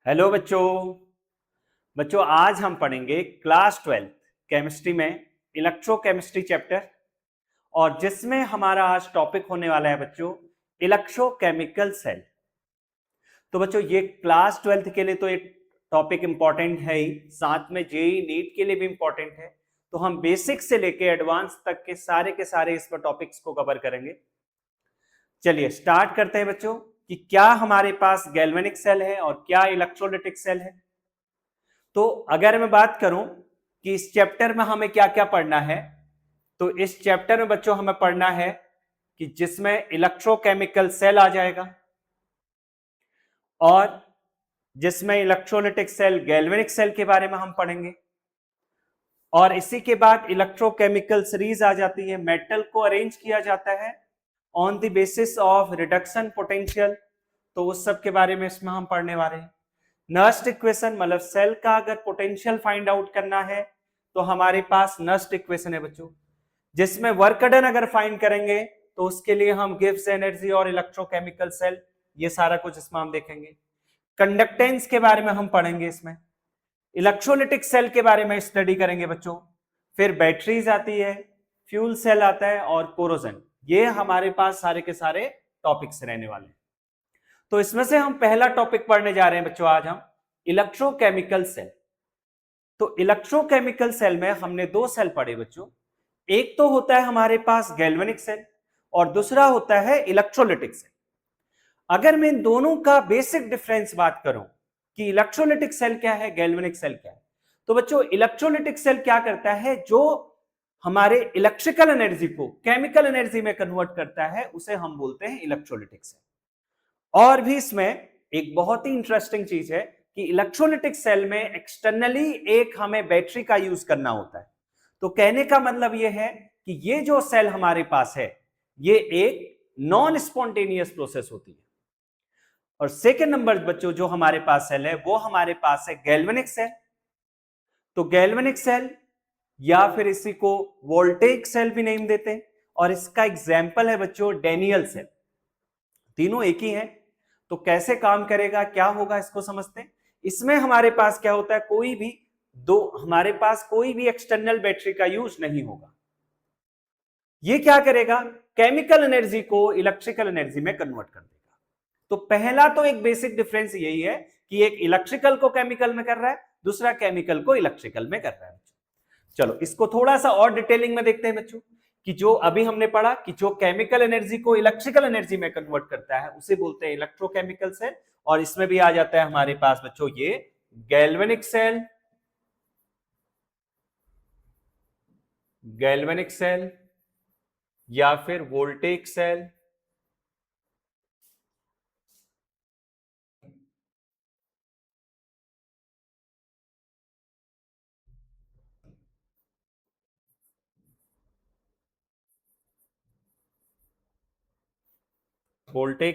Hello बच्चों आज हम पढ़ेंगे क्लास 12 केमिस्ट्री में इलेक्ट्रोकेमिस्ट्री चैप्टर। और जिसमें हमारा आज टॉपिक होने वाला है बच्चों इलेक्ट्रोकेमिकल सेल। तो बच्चों ये क्लास 12 के लिए तो एक टॉपिक इंपॉर्टेंट है ही, साथ में जेई नीट के लिए भी इंपॉर्टेंट है। तो हम बेसिक से लेके एडवांस तक के सारे इस पर टॉपिक्स को कवर करेंगे। चलिए स्टार्ट करते हैं बच्चों कि क्या हमारे पास गैल्वेनिक सेल है और क्या इलेक्ट्रोलिटिक सेल है। तो अगर मैं बात करूं कि इस चैप्टर में हमें क्या क्या पढ़ना है, तो इस चैप्टर में बच्चों हमें पढ़ना है कि जिसमें इलेक्ट्रोकेमिकल सेल आ जाएगा और जिसमें इलेक्ट्रोलिटिक सेल गैल्वेनिक सेल के बारे में हम पढ़ेंगे। और इसी के बाद इलेक्ट्रोकेमिकल सीरीज आ जाती है, मेटल को अरेंज किया जाता है on the basis of reduction potential. तो उस सब के बारे में इसमें हम पढ़ने वाले हैं। नस्ट इक्वेशन मतलब सेल का अगर पोटेंशियल फाइंड आउट करना है तो हमारे पास नस्ट इक्वेशन है बच्चों, जिसमें वर्क डन अगर फाइंड करेंगे तो उसके लिए हम गिब्स एनर्जी और इलेक्ट्रोकेमिकल सेल ये सारा कुछ इसमें हम देखेंगे। कंडक्टेंस के बारे में हम पढ़ेंगे, इसमें इलेक्ट्रोलिटिक सेल के बारे में स्टडी करेंगे बच्चों। फिर बैटरीज आती है, फ्यूल सेल आता है और कोरोजन। ये हमारे पास सारे के सारे टॉपिक्स रहने वाले हैं। तो इसमें से हम पहला टॉपिक पढ़ने जा रहे हैं बच्चों आज हम इलेक्ट्रोकेमिकल सेल। तो इलेक्ट्रोकेमिकल सेल में हमने दो सेल पढ़े बच्चों, एक तो होता है हमारे पास गैल्वेनिक सेल और दूसरा होता है इलेक्ट्रोलिटिक सेल। अगर मैं इन दोनों का बेसिक डिफरेंस बात करूं कि इलेक्ट्रोलिटिक सेल क्या है, गैल्वेनिक सेल क्या है, तो बच्चों इलेक्ट्रोलिटिक सेल क्या करता है, जो हमारे इलेक्ट्रिकल एनर्जी को केमिकल एनर्जी में कन्वर्ट करता है उसे हम बोलते हैं इलेक्ट्रोलिटिक सेल। और भी इसमें एक बहुत ही इंटरेस्टिंग चीज है कि इलेक्ट्रोलिटिक सेल में एक्सटर्नली एक हमें बैटरी का यूज करना होता है। तो कहने का मतलब यह है कि ये जो सेल हमारे पास है ये एक नॉन स्पॉन्टेनियस प्रोसेस होती है। और सेकेंड नंबर बच्चों जो हमारे पास सेल है वो हमारे पास है गैल्वेनिक सेल। तो गैल्वेनिक सेल या फिर इसी को वोल्टेइक सेल भी नेम देते हैं, और इसका एग्जाम्पल है बच्चों डेनियल सेल। तीनों एक ही हैं। तो कैसे काम करेगा, क्या होगा, इसको समझते हैं। इसमें हमारे पास क्या होता है, हमारे पास कोई भी एक्सटर्नल बैटरी का यूज नहीं होगा। ये क्या करेगा, केमिकल एनर्जी को इलेक्ट्रिकल एनर्जी में कन्वर्ट कर देगा। तो पहला तो एक बेसिक डिफरेंस यही है कि एक इलेक्ट्रिकल को केमिकल में कर रहा है, दूसरा केमिकल को इलेक्ट्रिकल में कर रहा है। चलो इसको थोड़ा सा और डिटेलिंग में देखते हैं बच्चों कि जो अभी हमने पढ़ा कि जो केमिकल एनर्जी को इलेक्ट्रिकल एनर्जी में कन्वर्ट करता है उसे बोलते हैं इलेक्ट्रोकेमिकल सेल। और इसमें भी आ जाता है हमारे पास बच्चों ये गैल्वेनिक सेल, या फिर वोल्टेइक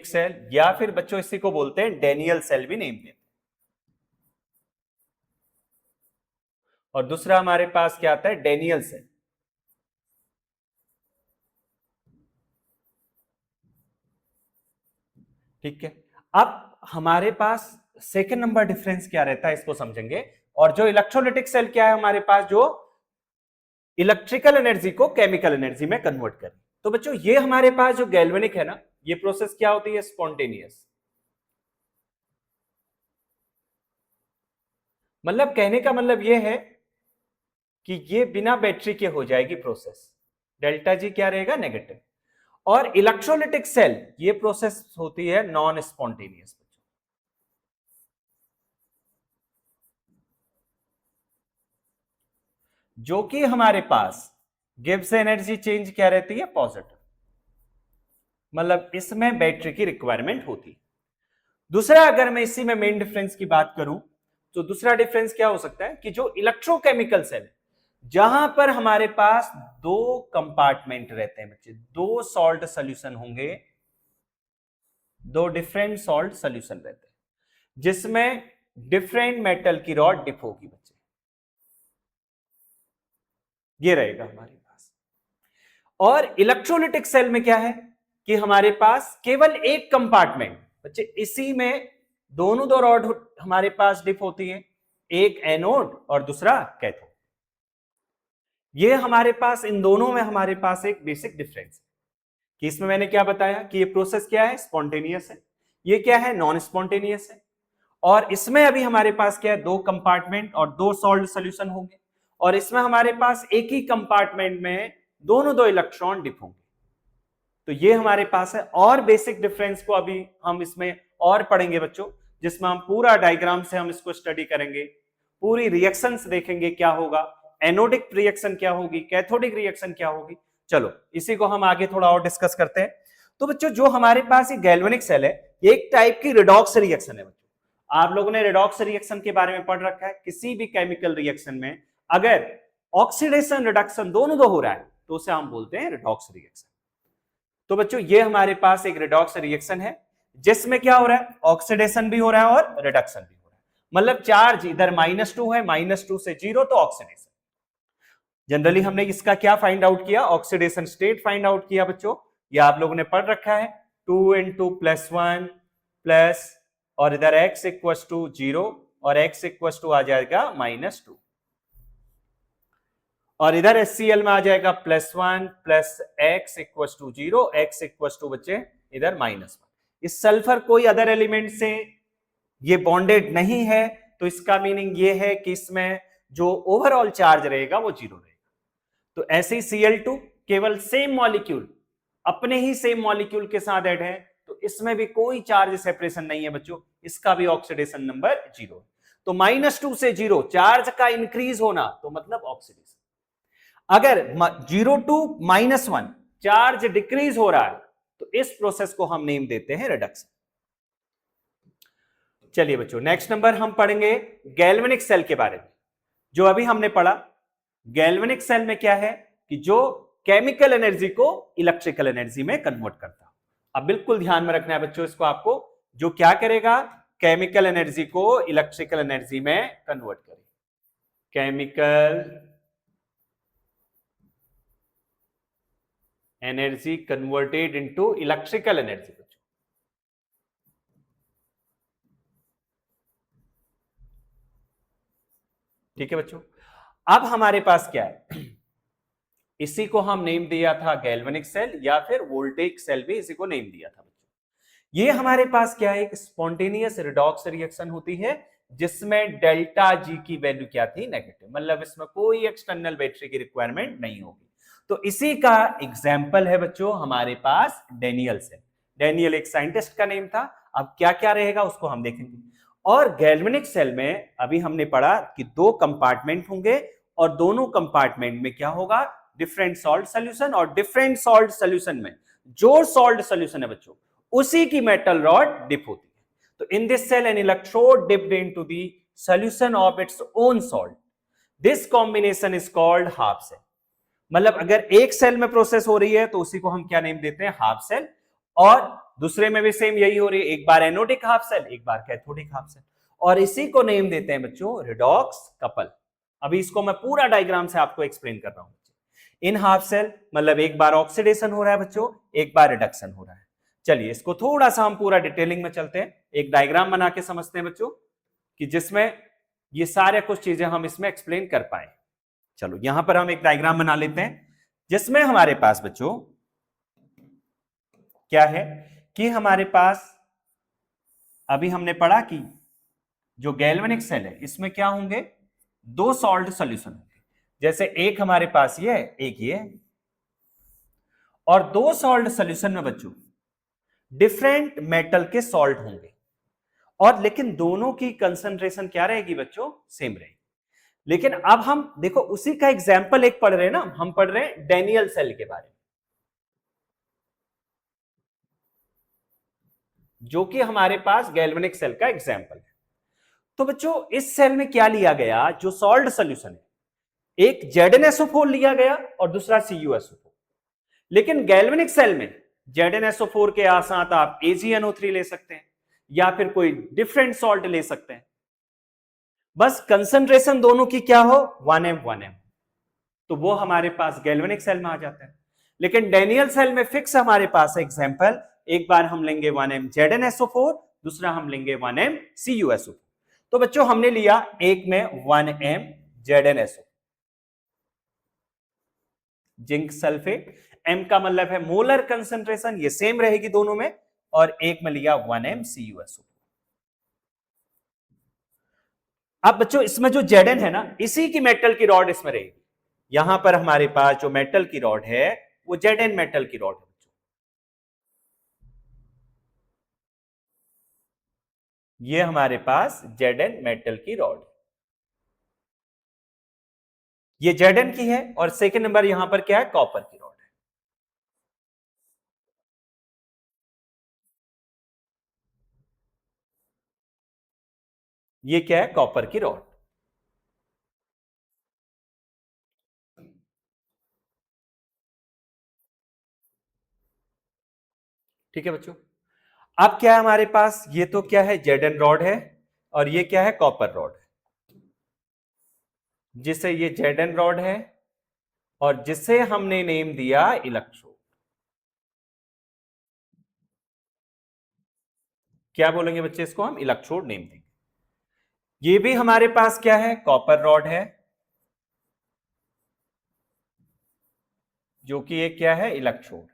सेल, या फिर बच्चों इसी को बोलते हैं डेनियल सेल भी नेम देते हैं। और दूसरा हमारे पास क्या आता है, डेनियल सेल। ठीक है, अब हमारे पास सेकेंड नंबर डिफरेंस क्या रहता है इसको समझेंगे। और जो इलेक्ट्रोलिटिक सेल क्या है हमारे पास, जो इलेक्ट्रिकल एनर्जी को केमिकल एनर्जी में कन्वर्ट करे। तो बच्चों ये हमारे पास जो गैल्वेनिक है ना, ये प्रोसेस क्या होती है, स्पॉन्टेनियस। मतलब कहने का मतलब ये है कि ये बिना बैटरी के हो जाएगी प्रोसेस, डेल्टा जी क्या रहेगा, नेगेटिव। और इलेक्ट्रोलिटिक सेल ये प्रोसेस होती है नॉन स्पॉन्टेनियस। जो कि हमारे पास गिब्स एनर्जी चेंज क्या रहती है, पॉजिटिव। मतलब इसमें बैटरी की रिक्वायरमेंट होती। दूसरा अगर मैं इसी में मेन डिफरेंस की बात करूं तो दूसरा डिफरेंस क्या हो सकता है कि जो इलेक्ट्रोकेमिकल सेल जहां पर हमारे पास दो कंपार्टमेंट रहते हैं बच्चे, दो सॉल्ट सोल्यूशन होंगे, दो डिफरेंट सॉल्ट सोल्यूशन रहते हैं जिसमें डिफरेंट मेटल की रॉड डिप होगी बच्चे, ये रहेगा हमारे पास। और इलेक्ट्रोलिटिक सेल में क्या है कि हमारे पास केवल एक कंपार्टमेंट बच्चे, इसी में दोनों दो रॉड हमारे पास डिप होती है, एक एनोड और दूसरा कैथोड। ये हमारे पास इन दोनों में हमारे पास एक बेसिक डिफरेंस है कि इसमें मैंने क्या बताया कि ये प्रोसेस क्या है, स्पॉन्टेनियस है, ये क्या है, नॉन स्पॉन्टेनियस है। और इसमें अभी हमारे पास क्या है, दो कंपार्टमेंट और दो सॉल्व सॉल्यूशन होंगे, और इसमें हमारे पास एक ही कंपार्टमेंट में दोनों दो इलेक्ट्रॉन डिप होंगे। तो ये हमारे पास है। और बेसिक डिफरेंस को अभी हम इसमें और पढ़ेंगे बच्चों, जिसमें हम पूरा डायग्राम से हम इसको स्टडी करेंगे, पूरी रिएक्शंस देखेंगे क्या होगा, एनोडिक रिएक्शन क्या होगी, कैथोडिक रिएक्शन क्या होगी। चलो इसी को हम आगे थोड़ा और डिस्कस करते हैं। तो बच्चों जो हमारे पास ये गैल्वेनिक सेल है, ये एक टाइप की रिडॉक्स रिएक्शन है। बच्चों आप लोगों ने रिडॉक्स रिएक्शन के बारे में पढ़ रखा है। किसी भी केमिकल रिएक्शन में अगर ऑक्सीडेशन रिडक्शन दोनों दो हो रहा है तो उसे हम बोलते हैं रिडॉक्स रिएक्शन। तो बच्चों ये हमारे पास एक रिडॉक्स रिएक्शन है जिसमें क्या हो रहा है, ऑक्सीडेशन भी हो रहा है और रिडक्शन भी हो रहा है। मतलब चार्ज इधर -2 है, -2 से 0 तो ऑक्सीडेशन। जनरली हमने इसका क्या फाइंड आउट किया, ऑक्सीडेशन स्टेट फाइंड आउट किया बच्चों, ये आप लोगों ने पढ़ रखा है। 2 × +1 प्लस और इधर x = 0 और x = आ जाएगा -2 और इधर HCl में आ जाएगा +1 प्लस x = 0, x = बच्चे इधर -1। इस सल्फर कोई अदर एलिमेंट से ये बॉन्डेड नहीं है, तो इसका मीनिंग ये है कि इसमें जो ओवरऑल चार्ज रहेगा वो 0 रहेगा। तो ऐसे ही Cl2 केवल सेम मॉलिक्यूल, अपने ही सेम मॉलिक्यूल के साथ ऐड है, तो इसमें भी कोई चार्ज सेपरेशन नहीं है बच्चों, इसका भी ऑक्सीडेशन नंबर 0 है। तो -2 से 0 चार्ज का इंक्रीज होना तो मतलब ऑक्सीडेशन। अगर 0 to -1 चार्ज डिक्रीज हो रहा है तो इस प्रोसेस को हम नेम देते हैं रिडक्शन। चलिए बच्चों नेक्स्ट नंबर हम पढ़ेंगे गैल्वेनिक सेल के बारे में। जो अभी हमने पढ़ा, गैल्वेनिक सेल में क्या है कि जो केमिकल एनर्जी को इलेक्ट्रिकल एनर्जी में कन्वर्ट करता। अब बिल्कुल ध्यान में रखना है बच्चों इसको, आपको जो क्या करेगा, केमिकल एनर्जी को इलेक्ट्रिकल एनर्जी में कन्वर्ट करेगा। Chemical energy converted into electrical energy. ठीक है बच्चों, अब हमारे पास क्या है, इसी को हम नेम दिया था गैल्वेनिक सेल या फिर वोल्टेइक सेल भी इसी को नेम दिया था बच्चों। ये हमारे पास क्या है, एक स्पॉन्टेनियस रिडॉक्स रिएक्शन होती है जिसमें डेल्टा जी की वैल्यू क्या थी, नेगेटिव, मतलब इसमें कोई एक्सटर्नल बैटरी की रिक्वायरमेंट नहीं होगी। तो इसी का एग्जाम्पल है बच्चों हमारे पास डेनियल सेल। डेनियल एक साइंटिस्ट का नेम था। अब क्या क्या रहेगा उसको हम देखेंगे। और गैल्वेनिक सेल में अभी हमने पढ़ा कि दो कंपार्टमेंट होंगे और दोनों कंपार्टमेंट में क्या होगा, डिफरेंट सॉल्ट सॉल्यूशन, और डिफरेंट सॉल्ट सॉल्यूशन में जो सॉल्ट सॉल्यूशन है बच्चों उसी की मेटल रॉड डिप होती है। तो in this cell an electrode dipped into the solution of its own salt. This combination is called half cell. मतलब अगर एक सेल में प्रोसेस हो रही है तो उसी को हम क्या नेम देते हैं, हाफ सेल, और दूसरे में भी सेम यही हो रही है, एक बार एनोडिक हाफ सेल एक बार कैथोडिक हाफ सेल, और इसी को नेम देते हैं बच्चों रिडॉक्स कपल। अभी इसको मैं पूरा डायग्राम से आपको एक्सप्लेन कर रहा हूं। इन हाफ सेल मतलब एक बार ऑक्सीडेशन हो रहा है बच्चों, एक बार रिडक्शन हो रहा है। चलिए इसको थोड़ा सा हम पूरा डिटेलिंग में चलते हैं, एक डायग्राम बना के समझते हैं बच्चों कि जिसमें ये सारे कुछ चीजें हम इसमें एक्सप्लेन कर पाए। चलो यहां पर हम एक डायग्राम बना लेते हैं जिसमें हमारे पास बच्चों क्या है कि हमारे पास अभी हमने पढ़ा कि जो गैल्वेनिक सेल है इसमें क्या होंगे, दो सॉल्ट सॉल्यूशन होंगे। जैसे एक हमारे पास ये है, एक ये, और दो सॉल्ट सॉल्यूशन में बच्चों डिफरेंट मेटल के सॉल्ट होंगे, और लेकिन दोनों की कंसंट्रेशन क्या रहेगी बच्चों, सेम रहेगी। लेकिन अब हम देखो उसी का एग्जाम्पल एक पढ़ रहे हैं ना, हम पढ़ रहे हैं डेनियल सेल के बारे में, जो कि हमारे पास गैल्वेनिक सेल का एग्जाम्पल है। तो बच्चों इस सेल में क्या लिया गया, जो सॉल्ट सॉल्यूशन है, एक ZnSO4 लिया गया और दूसरा CuSO4। लेकिन गैल्वेनिक सेल में ZnSO4 के साथ आप AgNO3 ले सकते हैं या फिर कोई डिफरेंट सॉल्ट ले सकते हैं, बस कंसंट्रेशन दोनों की क्या हो, 1m, तो वो हमारे पास गैल्वेनिक सेल में आ जाता है। लेकिन डेनियल सेल में फिक्स हमारे पास एग्जांपल, एक बार हम लेंगे 1m ZnSO4, दूसरा हम लेंगे 1m CuSO4। तो बच्चों हमने लिया एक में 1m ZnSO, zinc sulphate, m का मतलब है मोलर कंसंट्रेशन, ये सेम रहेगी दोनों में, और एक में लिया 1m CuSO। अब बच्चों इसमें जो Zn है ना, इसी की मेटल की रॉड इसमें रहेगी। यहां पर हमारे पास जो मेटल की रॉड है वो Zn मेटल की रॉड है। ये हमारे पास Zn मेटल की रॉड, ये Zn की है, और सेकंड नंबर यहां पर क्या है, कॉपर की रॉड है। ये क्या है, कॉपर की रॉड। ठीक है बच्चों, अब क्या है हमारे पास, ये तो क्या है, Zn रॉड है, और ये क्या है, कॉपर रॉड है, जिसे ये Zn रॉड है और जिसे हमने नेम दिया इलेक्ट्रोड। क्या बोलेंगे बच्चे, इसको हम इलेक्ट्रोड नेम देंगे। ये भी हमारे पास क्या है, कॉपर रॉड है, जो कि ये क्या है, इलेक्ट्रोड।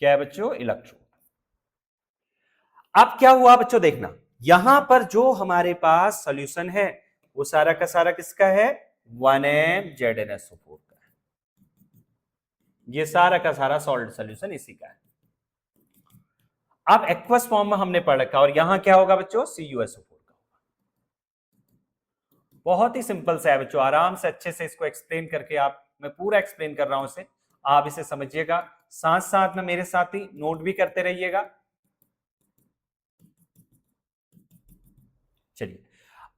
क्या है बच्चों, इलेक्ट्रोड। अब क्या हुआ बच्चों, देखना यहां पर जो हमारे पास सॉल्यूशन है वो सारा का सारा किसका है, 1m ZnSO4 का है। ये सारा का सारा सॉल्ट सॉल्यूशन इसी का है। अब एक्वस फॉर्म में हमने पढ़ रखा, और यहां क्या होगा बच्चों, CuSO4 का होगा। बहुत ही सिंपल सा है बच्चों, आराम से अच्छे से इसको एक्सप्लेन करके, आप मैं पूरा एक्सप्लेन कर रहा हूं इसे, आप इसे समझिएगा, साथ साथ में मेरे साथ ही नोट भी करते रहिएगा। चलिए,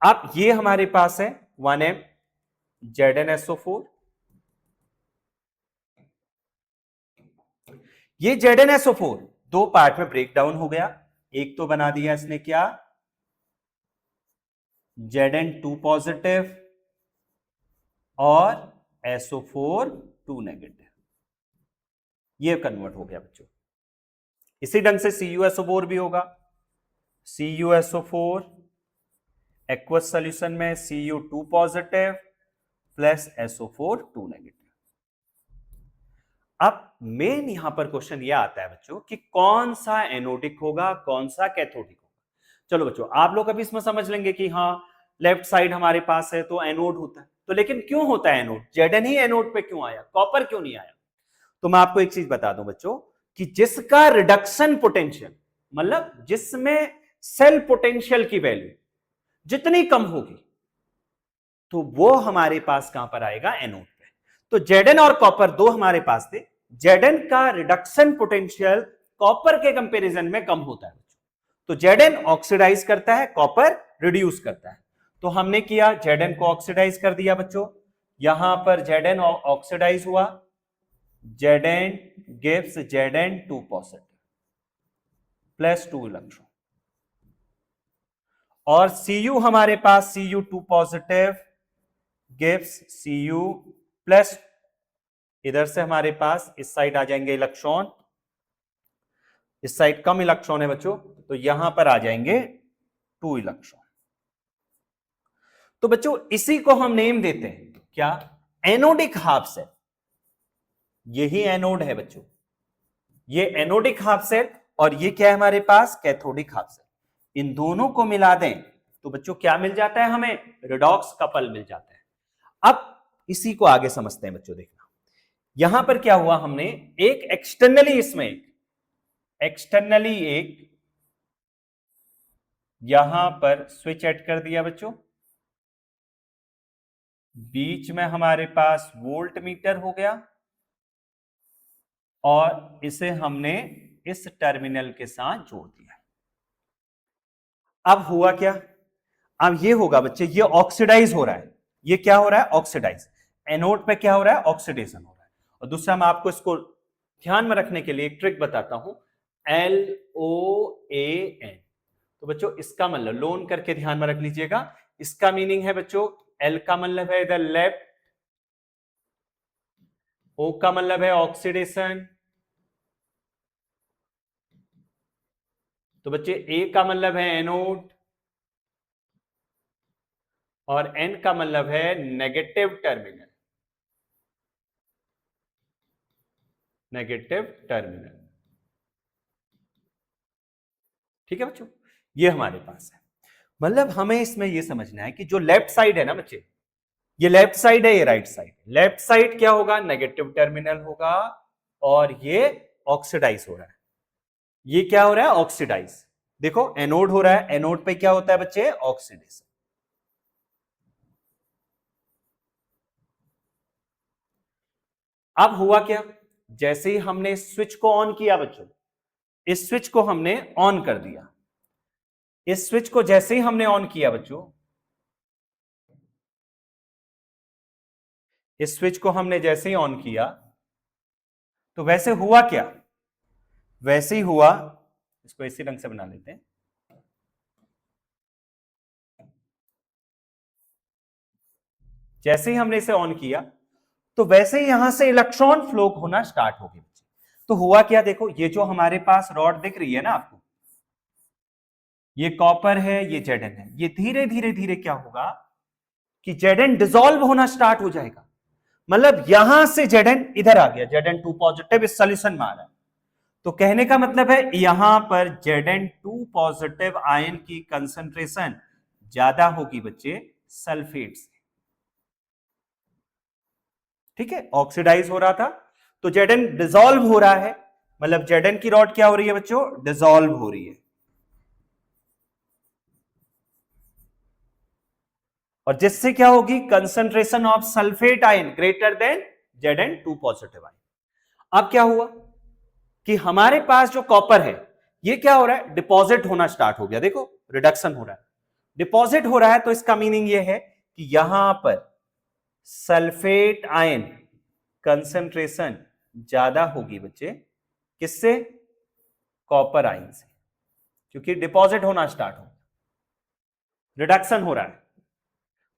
अब ये हमारे पास है 1m ZnSO4। ये ZnSO4 दो पार्ट में ब्रेक डाउन हो गया, एक तो बना दिया इसने क्या, Zn2 पॉजिटिव और SO4 2 नेगेटिव, ये कन्वर्ट हो गया बच्चों। इसी ढंग से CuSO4 भी होगा, CuSO4 एक्वस सॉल्यूशन में Cu2 positive plus SO4 2 negative. अब मेन यहां पर क्वेश्चन यह आता है बच्चों कि कौन सा एनोडिक होगा, कौन सा कैथोडिक होगा। चलो बच्चों, आप लोग अभी इसमें समझ लेंगे कि हाँ लेफ्ट साइड हमारे पास है तो एनोड होता है, तो लेकिन क्यों होता है एनोड, Zn ही एनोड पे क्यों आया, कॉपर क्यों नहीं आया। तो मैं आपको एक चीज बता दूं बच्चों, कि जिसका रिडक्शन पोटेंशियल, मतलब जिसमें सेल पोटेंशियल की वैल्यू जितनी कम होगी, तो वो हमारे पास कहां पर आएगा, एनोड पे। तो Zn और कॉपर दो हमारे पास थे, Zn का रिडक्शन पोटेंशियल कॉपर के कंपैरिजन में कम होता है, तो Zn ऑक्सीडाइज करता है, कॉपर रिड्यूस करता है। तो हमने किया, Zn को ऑक्सीडाइज कर दिया बच्चों, यहां पर Zn ऑक्सीडाइज हुआ, Zn gives Zn2 positive plus 2 electron, और Cu हमारे पास Cu2 positive gives Cu plus, इधर से हमारे पास इस साइड आ जाएंगे इलेक्ट्रॉन, इस साइड कम इलेक्ट्रॉन है बच्चों, तो यहां पर आ जाएंगे 2 इलेक्ट्रॉन। तो बच्चों इसी को हम नेम देते हैं क्या, एनोडिक हाफ सेल। यही एनोड है बच्चों, ये एनोडिक हाफ सेल, और ये क्या है हमारे पास, कैथोडिक हाफ सेल। इन दोनों को मिला दें तो बच्चों क्या मिल जाता है हमें, रिडॉक्स कपल मिल जाता है। अब इसी को आगे समझते हैं बच्चों, देखना यहां पर क्या हुआ, हमने एक एक्सटर्नली, इसमें एक्सटर्नली एक यहां पर स्विच ऐड कर दिया बच्चों, बीच में हमारे पास वोल्ट मीटर हो गया, और इसे हमने इस टर्मिनल के साथ जोड़ दिया। अब हुआ क्या, अब ये होगा बच्चे, ये ऑक्सीडाइज हो रहा है, ये क्या हो रहा है, ऑक्सीडाइज। एनोड पे क्या हो रहा है, ऑक्सीडेशन हो रहा है। और दूसरा मैं आपको इसको ध्यान में रखने के लिए एक ट्रिक बताता हूं, LOAN। तो बच्चों इसका मतलब लोन करके ध्यान में रख लीजिएगा, इसका मीनिंग है बच्चों, L का मतलब है इधर लेफ्ट, O का मतलब है ऑक्सीडेशन, तो बच्चे ए का मतलब है एनोड और एन का मतलब है नेगेटिव टर्मिनल, नेगेटिव टर्मिनल। ठीक है बच्चों, ये हमारे पास है। मतलब हमें इसमें ये समझना है कि जो लेफ्ट साइड है ना बच्चे, ये लेफ्ट साइड है, ये राइट साइड। लेफ्ट साइड क्या होगा, नेगेटिव टर्मिनल होगा, और ये ऑक्सीडाइज हो रहा है। ये क्या हो रहा है, ऑक्सीडाइज। देखो एनोड हो रहा है, एनोड पे क्या होता है बच्चे, ऑक्सीडेशन। अब हुआ क्या, जैसे ही हमने स्विच को ऑन किया बच्चों, इस स्विच को हमने ऑन कर दिया। इस स्विच को जैसे ही हमने ऑन किया बच्चों, इस स्विच को हमने जैसे ही ऑन किया, तो वैसे हुआ क्या, वैसे ही हुआ, इसको इसी रंग से बना लेते हैं। जैसे ही हमने इसे ऑन किया, तो वैसे ही यहां से इलेक्ट्रॉन फ्लो होना स्टार्ट हो गया। तो हुआ क्या, देखो ये जो हमारे पास रॉड दिख रही है ना आपको, ये कॉपर है, ये जेडन है। ये धीरे धीरे धीरे क्या होगा कि जेडन डिसॉल्व होना स्टार्ट हो जाएगा। मतलब यहां से जेडन इधर आ गया, जेडन 2 पॉजिटिव इस सॉल्यूशन में आ रहा है। तो कहने का मतलब है यहां पर Zn2 पॉजिटिव आयन की कंसंट्रेशन ज्यादा होगी बच्चे सल्फेट से। ठीक है, ऑक्सीडाइज हो रहा था, तो Zn डिसॉल्व हो रहा है। मतलब Zn की रॉड क्या हो रही है बच्चों, डिसॉल्व हो रही है। और जिससे क्या होगी, concentration of sulphate ion greater than Zn2 positive ion. अब क्या हुआ कि हमारे पास जो कॉपर है, ये क्या हो रहा है, डिपॉजिट होना स्टार्ट हो गया। देखो रिडक्शन हो रहा है, डिपॉजिट हो रहा है। तो इसका मीनिंग ये है कि यहां पर सल्फेट आयन कंसंट्रेशन ज्यादा होगी बच्चे, किससे, कॉपर आयन से, क्योंकि डिपॉजिट होना स्टार्ट हो, रिडक्शन हो रहा है।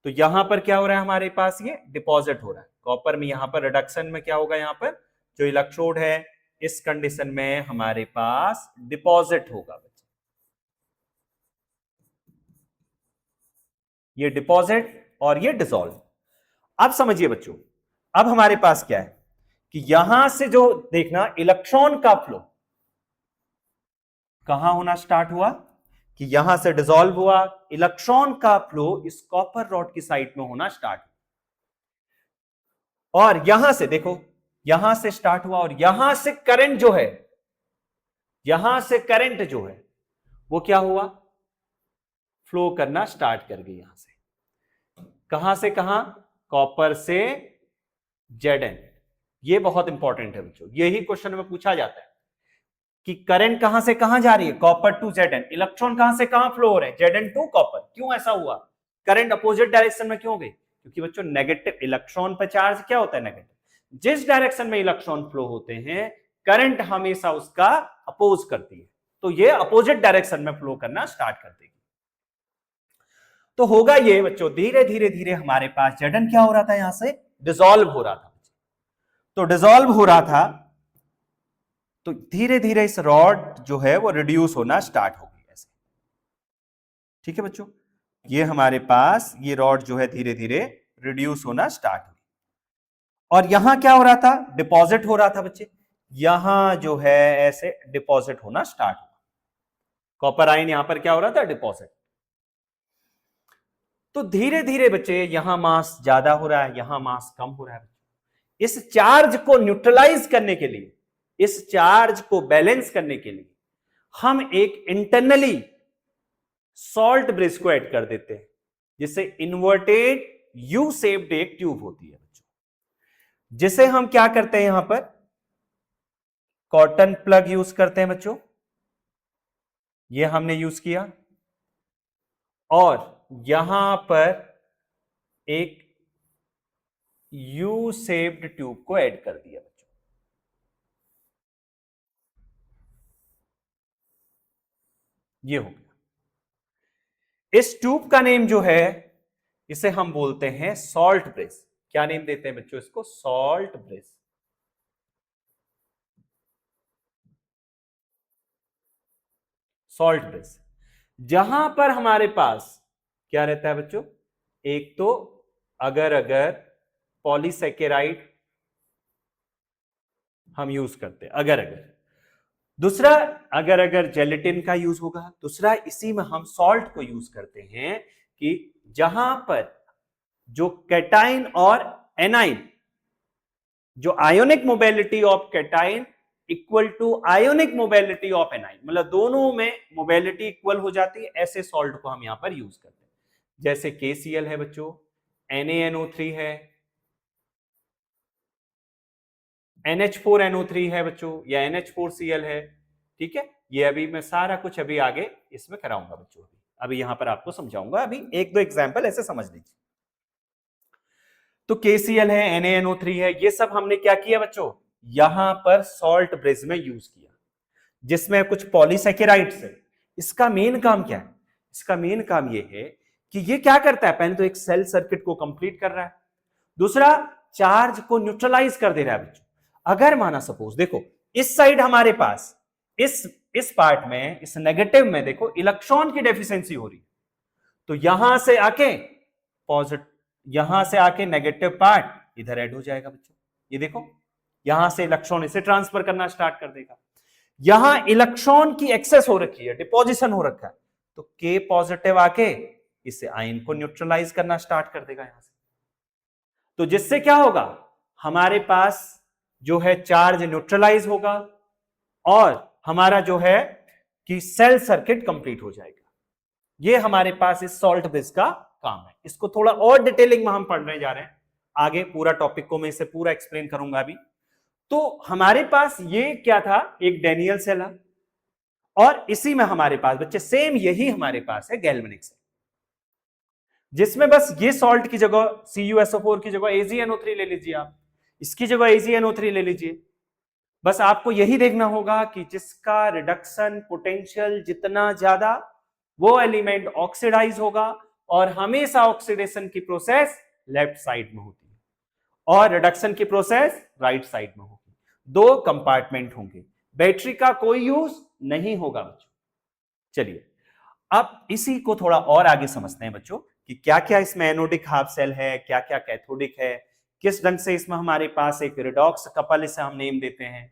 तो यहां पर क्या हो रहा है, हमारे पास ये डिपॉजिट हो रहा है कॉपर में। यहां पर रिडक्शन में क्या होगा, यहां पर जो इलेक्ट्रोड है, इस कंडीशन में हमारे पास डिपॉजिट होगा बच्चे, ये डिपॉजिट और ये डिसॉल्व। अब समझिए बच्चों, अब हमारे पास क्या है कि यहां से जो देखना, इलेक्ट्रॉन का फ्लो कहां होना स्टार्ट हुआ, कि यहां से डिसॉल्व हुआ, इलेक्ट्रॉन का फ्लो इस कॉपर रॉड की साइड में होना स्टार्ट हुआ। और यहां से देखो, यहां से स्टार्ट हुआ, और यहां से करंट जो है, यहां से करंट जो है वो क्या हुआ, फ्लो करना स्टार्ट कर गई। यहां से कहां से कहां, कॉपर से Zn। ये बहुत इंपॉर्टेंट है बच्चों, यही क्वेश्चन में पूछा जाता है कि करंट कहां से कहां जा रही है, कॉपर टू Zn। इलेक्ट्रॉन कहां से कहां फ्लो हो रहे हैं, Zn टू कॉपर। क्यों ऐसा हुआ, करंट अपोजिट डायरेक्शन में क्यों गई, क्योंकि बच्चों नेगेटिव, इलेक्ट्रॉन पर चार्ज क्या होता है, नेगेटिव। जिस डायरेक्शन में इलेक्ट्रॉन फ्लो होते हैं, करंट हमेशा उसका अपोज करती है। तो ये अपोजिट डायरेक्शन में फ्लो करना स्टार्ट कर देगी। तो होगा ये बच्चों, धीरे धीरे धीरे हमारे पास Zn क्या हो रहा था, यहां से डिसॉल्व हो रहा था। तो डिसॉल्व हो रहा था, तो धीरे धीरे इस रॉड जो है वो रिड्यूस होना स्टार्ट हो गई ऐसे। ठीक है बच्चों, ये हमारे पास ये रॉड जो है धीरे धीरे रिड्यूस होना स्टार्ट हुई। और यहां क्या हो रहा था, डिपॉजिट हो रहा था बच्चे। यहां जो है ऐसे डिपॉजिट होना स्टार्ट हुआ, कॉपर आयन यहां पर क्या हो रहा था, डिपॉजिट। तो धीरे धीरे बच्चे यहां मास ज्यादा हो रहा है, यहां मास कम हो रहा है। इस चार्ज को न्यूट्रलाइज करने के लिए, इस चार्ज को बैलेंस करने के लिए हम एक इंटरनली सॉल्ट ब्रिज को ऐड कर देते हैं, जिससे इन्वर्टेड यू शेप्ड एक ट्यूब होती है बच्चों, जिसे हम क्या करते हैं, यहां पर कॉटन प्लग यूज करते हैं बच्चों। ये हमने यूज किया, और यहां पर एक यू शेप्ड ट्यूब को ऐड कर दिया बच्चों। ये हो गया। इस ट्यूब का नेम जो है, इसे हम बोलते हैं सॉल्ट ब्रिज। क्या नेम देते हैं बच्चों इसको, सॉल्ट ब्रिज। सॉल्ट ब्रिज, जहां पर हमारे पास क्या रहता है बच्चों, एक तो अगर अगर पॉलीसेकेराइड हम यूज करते हैं, अगर अगर, दूसरा अगर अगर जेलेटिन का यूज होगा, दूसरा इसी में हम सॉल्ट को यूज करते हैं कि जहां पर जो कैटाइन और एनाइन, जो ionic mobility of cation equal to ionic mobility of anion, मतलब दोनों में मोबिलिटी इक्वल हो जाती है, ऐसे सॉल्ट को हम यहां पर यूज करते हैं। जैसे KCl है बच्चों, NaNO3 है, NH4NO3 है बच्चों, या NH4Cl है, ठीक है। ये अभी मैं सारा कुछ अभी आगे इसमें कराऊंगा बच्चों, अभी यहां पर आपको समझाऊंगा, अभी एक दो एग्जांपल ऐसे समझ लीजिए। तो KCl है, NaNO3 है, ये सब हमने क्या किया बच्चों, यहां पर सॉल्ट ब्रिज में यूज किया, जिसमें कुछ पॉलीसेकेराइड्स है। इसका मेन काम क्या है, इसका मेन काम ये है कि ये क्या करता है, पहले तो एक सेल सर्किट को कंप्लीट कर रहा है, दूसरा चार्ज को न्यूट्रलाइज कर दे रहा है बच्चों। अगर माना सपोज देखो इस साइड हमारे पास इस पार्ट में, इस नेगेटिव में देखो इलेक्ट्रॉन की डेफिशिएंसी हो रही है, तो यहां से आके पॉजिटिव, यहां से आके नेगेटिव पार्ट इधर ऐड हो जाएगा बच्चों। ये देखो यहां से इलेक्ट्रॉन इसे ट्रांसफर करना स्टार्ट कर देगा, यहां इलेक्ट्रॉन की एक्सेस हो रखी है, डिपोजिशन हो रखा है, तो K पॉजिटिव आके इसे आयन को न्यूट्रलाइज करना स्टार्ट कर देगा यहां से। तो जिससे क्या होगा, हमारे पास जो है चार्ज न्यूट्रलाइज होगा और हमारा जो है कि सेल सर्किट कंप्लीट हो जाएगा। ये हमारे पास इस सॉल्ट ब्रिज का काम है। इसको थोड़ा और डिटेलिंग में हम पढ़ने जा रहे हैं, आगे पूरा टॉपिक को मैं इसे पूरा एक्सप्लेन करूंगा अभी। तो हमारे पास ये क्या था, एक डेनियल सेल है, और इसी में हमारे पास बच्चे सेम यही हमारे पास है गैल्वेनिक सेल, जिसमें बस ये सॉल्ट की जगह CuSO4 की जगह AgNO3 ले लीजिए, आप इसकी जगह AgNO3 ले लीजिए। बस आपको यही देखना होगा कि जिसका रिडक्शन पोटेंशियल जितना ज्यादा, वो एलिमेंट ऑक्सीडाइज होगा, और हमेशा ऑक्सीडेशन की प्रोसेस लेफ्ट साइड में होती है और रिडक्शन की प्रोसेस राइट साइड में होगी। दो कंपार्टमेंट होंगे, बैटरी का कोई यूज नहीं होगा बच्चों। चलिए अब इसी को थोड़ा और आगे समझते हैं बच्चों कि क्या क्या इसमें एनोडिक हाफ सेल है, क्या क्या कैथोडिक है, किस ढंग से इसमें हमारे पास एक रिडॉक्स कपल इसे हम नेम देते हैं,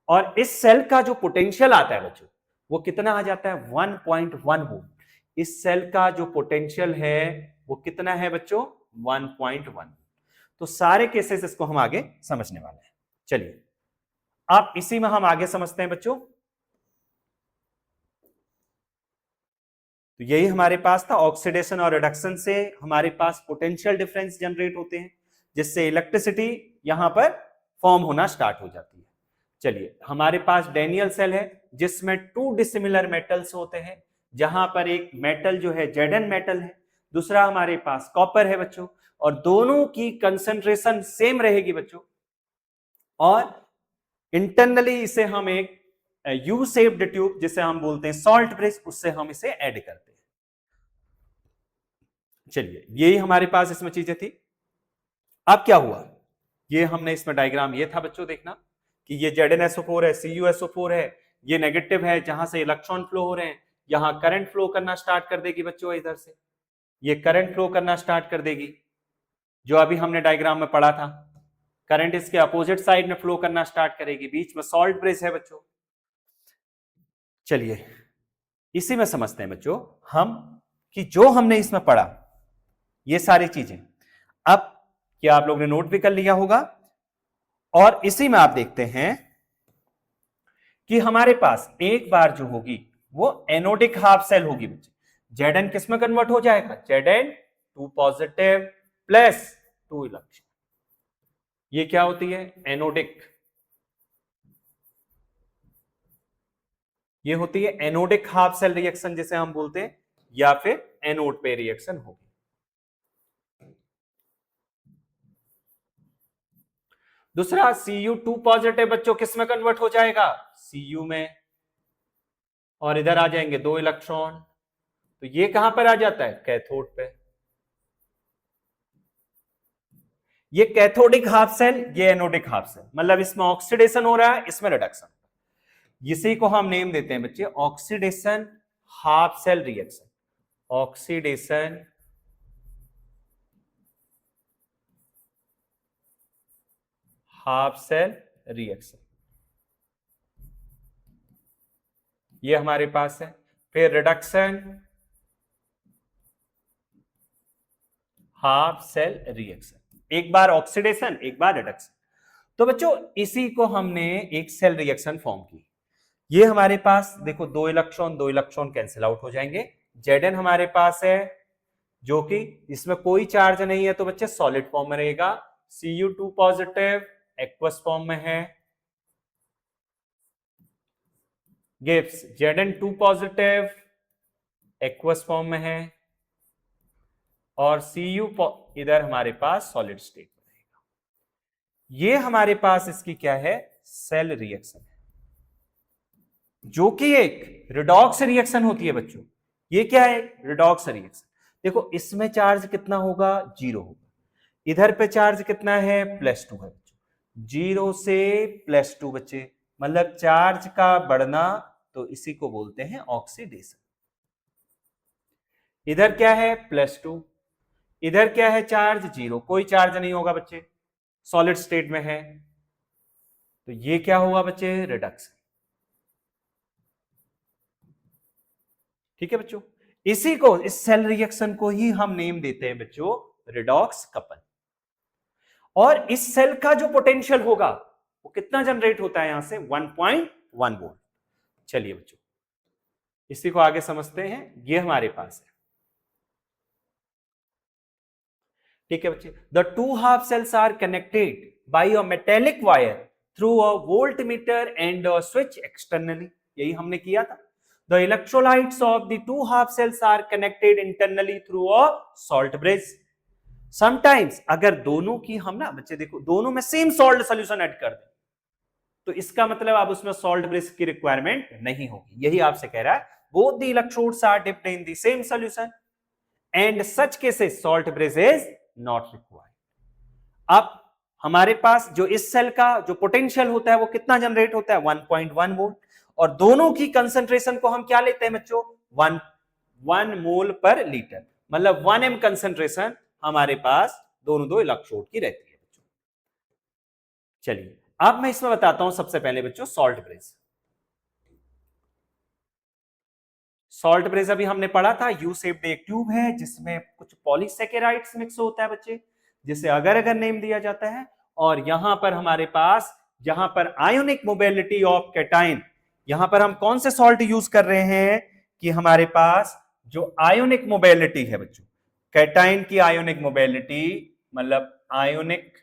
और इस सेल का जो पोटेंशियल आता है बच्चों वो कितना आ जाता है 1.1 वोल्ट। इस सेल का जो पोटेंशियल है वो कितना है बच्चों 1.1। तो सारे केसेस इसको हम आगे समझने वाले हैं। चलिए आप इसी में हम आगे समझते हैं बच्चों। तो यही हमारे पास था, ऑक्सीडेशन और रिडक्शन से हमारे पास पोटेंशियल डिफरेंस जनरेट होते हैं, जिससे इलेक्ट्रिसिटी यहां पर फॉर्म होना स्टार्ट हो जाती है। चलिए हमारे पास डेनियल सेल है जिसमें 2 डिसिमिलर मेटल्स होते हैं, जहां पर एक मेटल जो है Zn मेटल है, दूसरा हमारे पास कॉपर है बच्चों, और दोनों की कंसंट्रेशन सेम रहेगी बच्चों, और इंटरनली इसे हम एक यू शेप्ड ट्यूब जिसे हम बोलते हैं सॉल्ट ब्रिज, उससे हम इसे ऐड करते हैं। चलिए यही हमारे पास इसमें चीजें थी। अब क्या हुआ, ये हमने इसमें डायग्राम ये था बच्चों देखना कि ये ZnSO4 है, CuSO4 है, ये नेगेटिव है जहां से इलेक्ट्रॉन फ्लो हो रहे हैं, यहां करंट फ्लो करना स्टार्ट कर देगी बच्चों, इधर से ये करंट फ्लो करना स्टार्ट कर देगी, जो अभी हमने डायग्राम में पढ़ा था। करंट इसके अपोजिट साइड में फ्लो करना स्टार्ट करेगी, बीच में सॉल्ट ब्रिज है बच्चों। चलिए इसी में समझते हैं बच्चों हम कि जो हमने इसमें पढ़ा ये सारी चीजें, अब क्या आप लोगों ने नोट भी कर लिया होगा, और इसी में आप देखते हैं कि हमारे पास एक बार जो होगी वो एनोडिक हाफ सेल होगी बच्चे। Zn किस में कन्वर्ट हो जाएगा, Zn 2 पॉजिटिव प्लस 2 इलेक्ट्रॉन, ये क्या होती है एनोडिक, ये होती है एनोडिक हाफ सेल रिएक्शन जिसे हम बोलते हैं, या फिर एनोड पे रिएक्शन होगी। दूसरा Cu2 पॉजिटिव बच्चों किस में कन्वर्ट हो जाएगा, Cu में, और इधर आ जाएंगे 2 इलेक्ट्रॉन, तो ये कहां पर आ जाता है कैथोड पे। ये कैथोडिक हाफ सेल, ये एनोडिक हाफ सेल, मतलब इसमें ऑक्सीडेशन हो रहा है, इसमें रिडक्शन। इसी को हम नेम देते हैं बच्चे oxidation half cell reaction. Oxidation half cell reaction, ये हमारे पास है। फिर रिडक्शन हाफ सेल रिएक्शन, एक बार ऑक्सीडेशन एक बार रिडक्शन। तो बच्चों इसी को हमने एक सेल रिएक्शन फॉर्म की। ये हमारे पास देखो दो इलेक्ट्रॉन कैंसिल आउट हो जाएंगे। Zn हमारे पास है जो कि इसमें कोई चार्ज नहीं है, तो बच्चे सॉलिड फॉर्म में रहेगा। Cu2 पॉजिटिव एक्वस फॉर्म में है, gives Zn2 positive aqueous form में है, और Cu इधर हमारे पास सॉलिड स्टेट में रहेगा। ये हमारे पास इसकी क्या है, सेल रिएक्शन है, जो कि एक रिडॉक्स रिएक्शन होती है बच्चों। ये क्या है, रिडॉक्स रिएक्शन। देखो इसमें चार्ज कितना होगा, 0 होगा। इधर पे चार्ज कितना है, +2 है बच्चों। 0 से +2 बच्चे, मतलब चार्ज का बढ़ना, तो इसी को बोलते हैं ऑक्सीडेशन। इधर क्या है, +2, इधर क्या है, चार्ज 0, कोई चार्ज नहीं होगा बच्चे, सॉलिड स्टेट में है। तो ये क्या हुआ बच्चे, रिडक्शन। ठीक है बच्चों, इसी को, इस सेल रिएक्शन को ही हम नेम देते हैं बच्चों रिडॉक्स कपल। और इस सेल का जो पोटेंशियल होगा वो कितना जनरेट होता है, यहां से 1.1 वोल्ट। चलिए बच्चों इसी को आगे समझते हैं। ये हमारे पास है, ठीक है बच्चे। The two half cells are connected by a metallic wire through a voltmeter and a switch externally. यही हमने किया था। The electrolytes of the two half cells are connected internally through a salt bridge. Sometimes अगर दोनों की हम ना बच्चे देखो दोनों में सेम सॉल्ट सोल्यूशन ऐड कर दें, तो इसका मतलब अब उसमें सॉल्ट ब्रिज की रिक्वायरमेंट नहीं होगी। यही आपसे कह रहा है, both the electrodes are dipped in the same solution and such cases salt bridge is not required. अब हमारे पास जो इस सेल का जो पोटेंशियल होता है वो कितना जनरेट होता है, 1.1 वोल्ट, और दोनों की कंसंट्रेशन को हम क्या लेते हैं बच्चों, 1 मोल पर लीटर, मतलब 1 m कंसंट्रेशन हमारे पास दोनों दो इलेक्ट्रोड की रहती है बच्चों। चलिए अब मैं इसमें बताता हूं सबसे पहले बच्चों सॉल्ट ब्रिज। सॉल्ट ब्रिज अभी हमने पढ़ा था, यू शेप्ड एक ट्यूब है जिसमें कुछ पॉलीसेकेराइड्स मिक्स होता है बच्चे, जिसे अगर अगर नेम दिया जाता है। और यहां पर हमारे पास जहां पर आयोनिक मोबिलिटी ऑफ कैटाइन, यहां पर हम कौन से सॉल्ट यूज कर रहे हैं कि हमारे पास जो आयोनिक मोबिलिटी है बच्चों, कैटाइन की आयोनिक मोबिलिटी, मतलब आयोनिक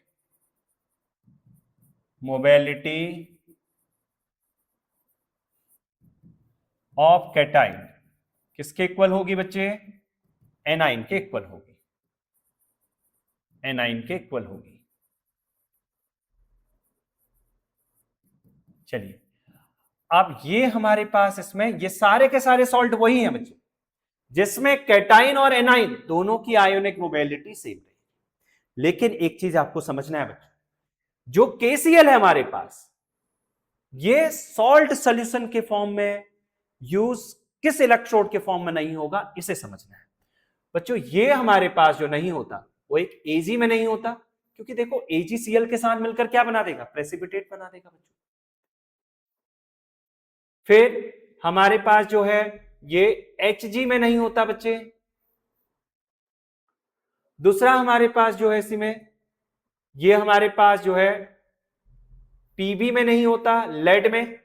मोबिलिटी ऑफ कैटाइन किसके इक्वल होगी बच्चे, एनाइन के इक्वल होगी, एनाइन के इक्वल होगी। चलिए अब ये हमारे पास इसमें ये सारे के सारे सॉल्ट वही हैं बच्चे जिसमें कैटाइन और एनाइन दोनों की आयोनिक मोबिलिटी सेम है। लेकिन एक चीज आपको समझना है बच्चे, जो KCl है हमारे पास, ये सॉल्ट सॉल्यूशन के फॉर्म में यूज किस इलेक्ट्रोड के फॉर्म में नहीं होगा, इसे समझना है बच्चों। ये हमारे पास जो नहीं होता वो एक Ag में नहीं होता, क्योंकि देखो AgCl के साथ मिलकर क्या बना देगा, प्रेसिपिटेट बना देगा बच्चों। फिर हमारे पास जो है ये Hg में नहीं होता बच्चे। दूसरा हमारे पास जो है इसी में, ये हमारे पास जो है Pb में नहीं होता, लेड में,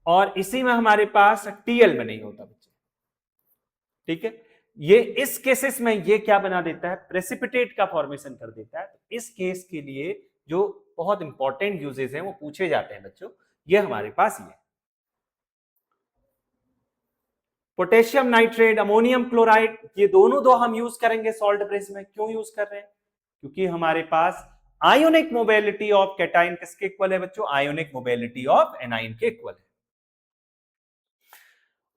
और इसी में हमारे पास Tl में नहीं होता बच्चे। ठीक है, ये इस केसेस में ये क्या बना देता है, प्रेसिपिटेट का फॉर्मेशन कर देता है। तो इस केस के लिए जो बहुत इंपॉर्टेंट यूजेस हैं वो पूछे जाते हैं बच्चों, ये हमारे पास ये पोटेशियम नाइट्रेट, अमोनियम क्लोराइड, ये दोनों दो हम यूज करेंगे सॉल्ट ब्रिज में। क्यों यूज कर रहे हैं, क्योंकि हमारे पास आयोनिक मोबिलिटी ऑफ कैटाइन किसके इक्वल है बच्चों, आयोनिक मोबिलिटी ऑफ एनाइन के इक्वल है।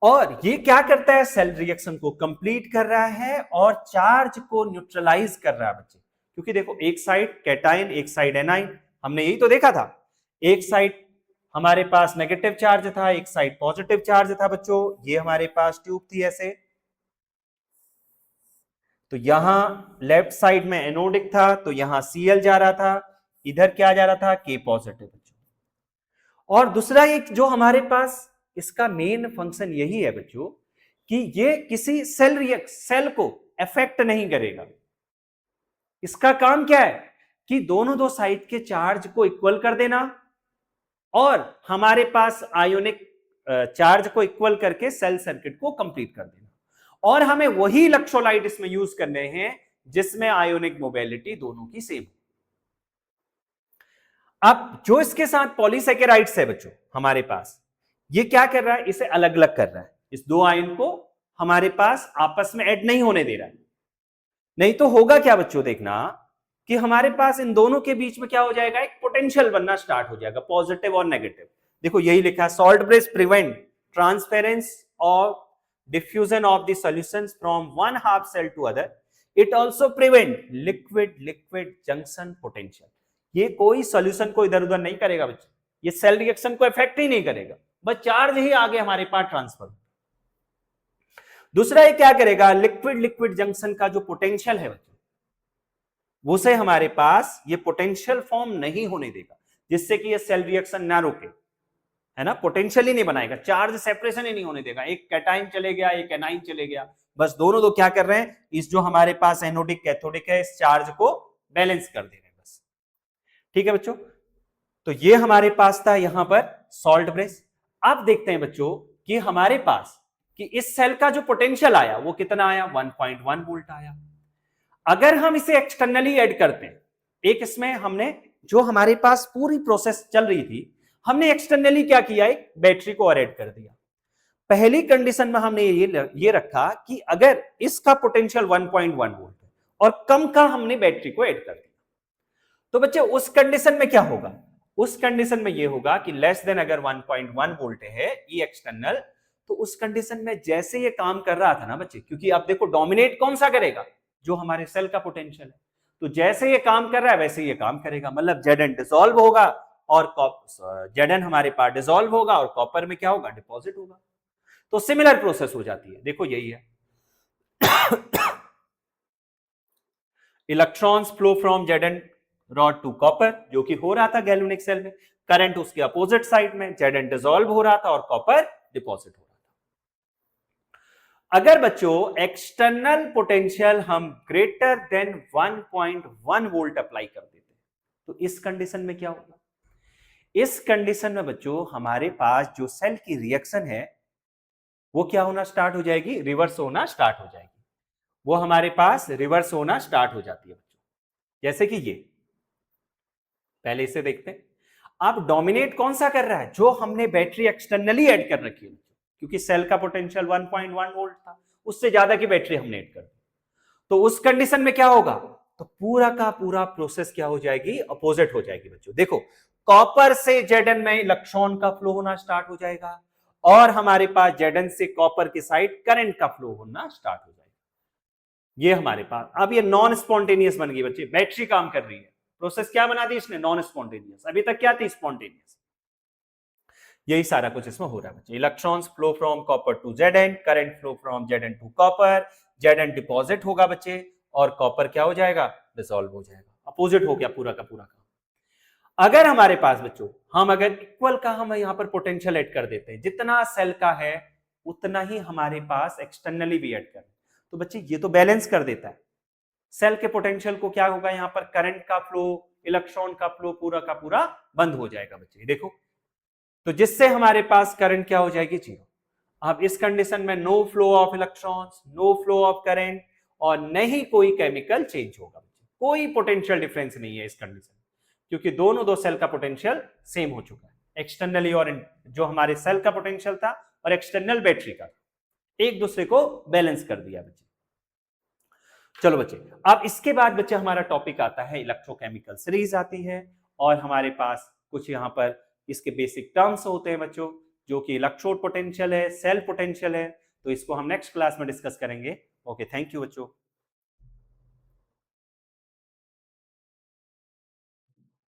और ये क्या करता है, सेल रिएक्शन को कंप्लीट कर रहा है और चार्ज को न्यूट्रलाइज कर रहा है बच्चे। क्योंकि देखो एक साइड कैटाइन एक साइड एनाइन, हमने यही तो देखा था, एक साइड हमारे पास नेगेटिव चार्ज था, एक साइड पॉजिटिव चार्ज था बच्चों। ये हमारे पास ट्यूब थी ऐसे, तो यहां लेफ्ट साइड में एनोडिक था, तो यहां Cl जा रहा था, इधर क्या जा रहा था, K पॉजिटिव बच्चों। और दूसरा एक जो हमारे पास इसका मेन फंक्शन यही है बच्चों कि ये किसी सेल को अफेक्ट नहीं करेगा। इसका काम क्या है कि दोनों दो साइड के चार्ज को इक्वल कर देना और हमारे पास आयोनिक चार्ज को इक्वल करके सेल सर्किट को कंप्लीट कर देना। और हमें वही इलेक्ट्रोलाइट इसमें यूज करने हैं जिसमें आयोनिक मोबिलिटी दोनों की सेम। अब जो इसके साथ पॉलीसेकेराइड्स है बच्चों हमारे पास, ये क्या कर रहा है, इसे अलग अलग कर रहा है। इस दो आयन को हमारे पास आपस में ऐड नहीं होने दे रहा है। नहीं तो होगा क्या बच्चों, देखना कि हमारे पास इन दोनों के बीच में क्या हो जाएगा, एक पोटेंशियल बनना स्टार्ट हो जाएगा, पॉजिटिव और नेगेटिव। देखो यही लिखा है, salt brace prevent transference of diffusion of the solutions from one half cell to other. It also prevent liquid junction potential. ये कोई सॉल्यूशन को इधर उधर नहीं करेगा बच्चे, ये सेल रिएक्शन को इफेक्ट ही नहीं करेगा, बस चार्ज ही आगे हमारे पास ट्रांसफर। दूसरा ये क्या करेगा, लिक्विड जंक्शन का जो पोटेंशियल है बच्चों, वो से हमारे पास ये पोटेंशियल फॉर्म नहीं होने देगा, जिससे कि ये सेल रिएक्शन ना रोके, है ना, पोटेंशियल ही नहीं बनाएगा, चार्ज सेपरेशन ही नहीं होने देगा। एक कैटाइन चले गया, एक एनाइन चले गया, बस दोनों दो क्या कर रहे हैं, इस जो हमारे पास एनोडिक कैथोडिक है इस चार्ज को बैलेंस कर दे रहे हैं बस। ठीक है बच्चों, तो ये हमारे पास था यहां पर सॉल्ट ब्रेस। अब देखते हैं बच्चों कि हमारे पास कि इस सेल का जो पोटेंशियल आया वो कितना आया, 1.1 वोल्ट आया। अगर हम इसे एक्सटर्नली ऐड करते हैं, एक इसमें हमने जो हमारे पास पूरी प्रोसेस चल रही थी, हमने एक्सटर्नली क्या किया, एक बैटरी को और ऐड कर दिया। पहली कंडीशन में हमने ये रखा कि अगर इसका पोटेंशियल 1.1 वोल्ट है और कम का हमने बैटरी को ऐड कर दिया, तो बच्चे उस कंडीशन में क्या होगा, उस कंडीशन में ये होगा कि लेस देन अगर 1.1 वोल्ट है ई एक्सटर्नल, तो उस कंडीशन में जैसे ये काम कर रहा था ना बच्चे, क्योंकि आप देखो डोमिनेट कौन सा करेगा, जो हमारे सेल का पोटेंशियल है, तो जैसे ये काम कर रहा है वैसे ये काम करेगा, मतलब Zn डिसॉल्व होगा और Zn हमारे पास डिसॉल्व होगा और कॉपर में क्या होगा, डिपॉजिट होगा। तो सिमिलर प्रोसेस हो जाती है, देखो यही है। Electrons flow from Zn rod to copper, जो कि हो रहा था गैल्वेनिक सेल में, करंट उसके अपोजिट साइड में, Zn डिसॉल्व हो रहा था और कॉपर डिपॉजिट हो रहा था। अगर बच्चों एक्सटर्नल पोटेंशियल हम ग्रेटर देन 1.1 वोल्ट अप्लाई कर देते हैं, तो इस कंडीशन में क्या होगा, इस कंडीशन में बच्चों हमारे पास जो सेल की रिएक्शन है वो क्या होना स्टार्ट हो जाएगी, रिवर्स होना स्टार्ट हो जाएगी। वो हमारे पास रिवर्स होना स्टार्ट हो जाती है बच्चों, जैसे कि ये पहले इसे देखते हैं। अब डोमिनेट कौन सा कर रहा है, जो हमने बैटरी एक्सटर्नली ऐड कर रखी है, क्योंकि सेल का पोटेंशियल 1.1 वोल्ट था, उससे ज्यादा की बैटरी हमने ऐड कर दी, तो उस कंडीशन में क्या होगा, तो पूरा का पूरा प्रोसेस क्या हो जाएगी, अपोजिट हो जाएगी बच्चों। देखो कॉपर से Zn में इलेक्ट्रॉन का फ्लो होना स्टार्ट हो जाएगा और हमारे पास Zn से कॉपर की साइड करंट का फ्लो होना स्टार्ट हो जाएगा। ये हमारे पास अब ये नॉन स्पॉन्टेनियस बन गई बच्चे, बैटरी काम कर रही है, प्रोसेस क्या बना दी इसने, नॉन स्पॉन्टेनियस। अभी तक क्या थी, स्पॉन्टेनियस। यही सारा कुछ इसमें हो रहा है बच्चे। Electrons flow from copper to Zn, current flow from Zn to copper, Zn deposit होगा बच्चे और कॉपर क्या हो जाएगा, डिसॉल्व हो जाएगा, अपोजिट हो गया पूरा का पूरा काम। अगर हमारे पास बच्चों हम अगर इक्वल का हम यहां पर पोटेंशियल ऐड कर देते हैं, जितना सेल का है उतना ही हमारे पास एक्सटर्नली भी ऐड करें, तो बच्चे ये तो बैलेंस कर देता है सेल के पोटेंशियल को। क्या होगा यहाँ पर, करंट का फ्लो, इलेक्ट्रॉन का फ्लो पूरा का पूरा बंद हो जाएगा बच्चे, देखो, तो जिससे हमारे पास करंट क्या हो जाएगी, जीरो। अब इस कंडीशन में no flow of electrons, no flow of current और नहीं कोई केमिकल चेंज होगा, कोई पोटेंशियल डिफरेंस नहीं है इस कंडीशन, क्योंकि दोनों दो सेल का पोटेंशियल सेम हो चुका है, एक्सटर्नली और जो हमारे सेल का पोटेंशियल था और एक्सटर्नल बैटरी का एक दूसरे को बैलेंस कर दिया बच्चे। चलो बच्चे, अब इसके बाद बच्चे हमारा टॉपिक आता है इलेक्ट्रोकेमिकल सीरीज आती है और हमारे पास कुछ यहाँ पर इसके बेसिक टर्म्स होते हैं बच्चों, जो कि इलेक्ट्रोड पोटेंशियल है, सेल पोटेंशियल है, तो इसको हम नेक्स्ट क्लास में डिस्कस करेंगे। ओके, थैंक यू बच्चों।